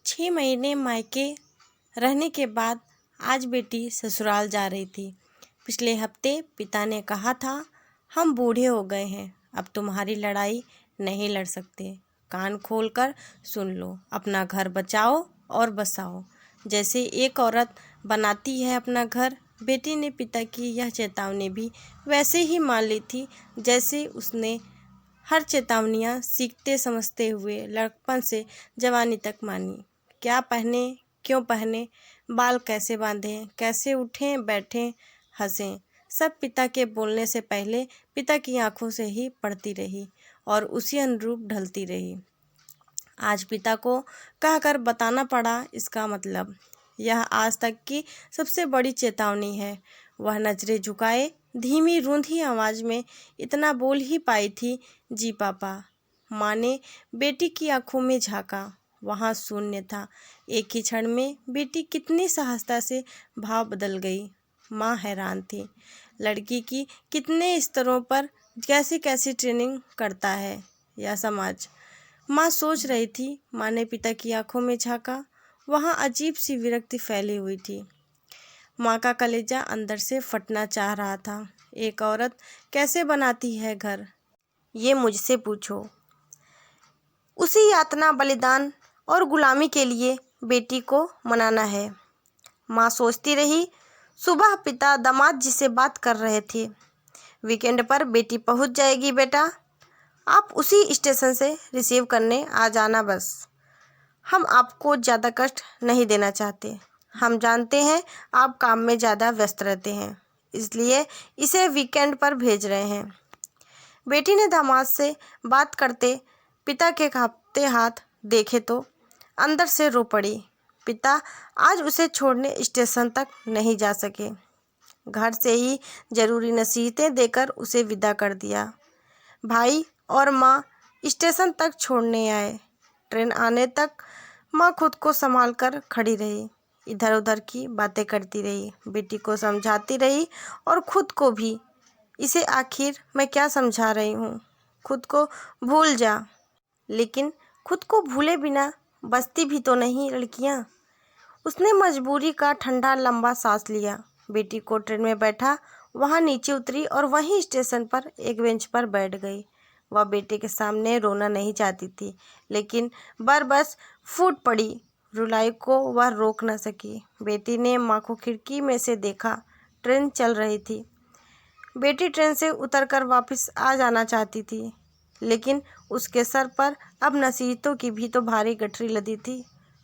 6 महीने मायके रहने के बाद आज बेटी ससुराल जा रही थी। पिछले हफ्ते पिता ने कहा था, हम बूढ़े हो गए हैं, अब तुम्हारी लड़ाई नहीं लड़ सकते। कान खोलकर सुन लो, अपना घर बचाओ और बसाओ, जैसे एक औरत बनाती है अपना घर। बेटी ने पिता की यह चेतावनी भी वैसे ही मान ली थी जैसे उसने हर चेतावनियाँ सीखते समझते हुए लड़कपन से जवानी तक मानी। क्या पहने, क्यों पहने, बाल कैसे बांधें, कैसे उठें बैठें हंसें, सब पिता के बोलने से पहले पिता की आंखों से ही पढ़ती रही और उसी अनुरूप ढलती रही। आज पिता को कहकर बताना पड़ा इसका मतलब। यह आज तक की सबसे बड़ी चेतावनी है। वह नजरें झुकाए धीमी रूंधी आवाज़ में इतना बोल ही पाई थी, जी पापा। माँ ने बेटी की आंखों में झांका, वहाँ शून्य था। एक ही क्षण में बेटी कितनी सहजता से भाव बदल गई। माँ हैरान थी, लड़की की कितने स्तरों पर कैसी कैसी ट्रेनिंग करता है यह समाज। माँ सोच रही थी। माँ ने पिता की आंखों में झांका, वहाँ अजीब सी विरक्ति फैली हुई थी। माँ का कलेजा अंदर से फटना चाह रहा था। एक औरत कैसे बनाती है घर, ये मुझसे पूछो। उसी यातना, बलिदान और गुलामी के लिए बेटी को मनाना है। माँ सोचती रही। सुबह पिता दामाद जी से बात कर रहे थे। वीकेंड पर बेटी पहुंच जाएगी बेटा, आप उसी स्टेशन से रिसीव करने आ जाना बस। हम आपको ज़्यादा कष्ट नहीं देना चाहते। हम जानते हैं आप काम में ज़्यादा व्यस्त रहते हैं, इसलिए इसे वीकेंड पर भेज रहे हैं। बेटी ने दामाद से बात करते पिता के कांपते हाथ देखे तो अंदर से रो पड़ी। पिता आज उसे छोड़ने स्टेशन तक नहीं जा सके। घर से ही जरूरी नसीहतें देकर उसे विदा कर दिया। भाई और माँ स्टेशन तक छोड़ने आए। ट्रेन आने तक माँ खुद को संभाल कर खड़ी रही, इधर उधर की बातें करती रही, बेटी को समझाती रही और खुद को भी। इसे आखिर मैं क्या समझा रही हूँ, खुद को भूल जा। लेकिन खुद को भूले बिना बचती भी तो नहीं लड़कियाँ। उसने मजबूरी का ठंडा लंबा सांस लिया। बेटी को ट्रेन में बैठा, वहाँ नीचे उतरी और वहीं स्टेशन पर एक बेंच पर बैठ गई। वह बेटे के सामने रोना नहीं चाहती थी, लेकिन बस फूट पड़ी। रुलाई को वह रोक न सकी। बेटी ने माँ को खिड़की में से देखा। ट्रेन चल रही थी। बेटी ट्रेन से उतरकर वापस आ जाना चाहती थी, लेकिन उसके सर पर अब नसीहतों की भी तो भारी गठरी लदी थी।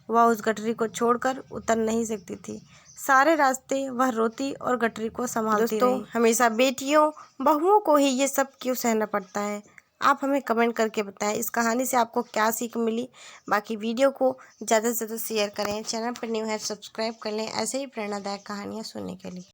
वह उस गठरी को छोड़कर उतर नहीं सकती थी। सारे रास्ते वह रोती और गठरी को संभालती रही। हमेशा बेटियों बहुओं को ही ये सब क्यों सहना पड़ता है? आप हमें कमेंट करके बताएं इस कहानी से आपको क्या सीख मिली। बाकी वीडियो को ज़्यादा से ज़्यादा शेयर करें। चैनल पर न्यू है सब्सक्राइब कर लें ऐसे ही प्रेरणादायक कहानियाँ सुनने के लिए।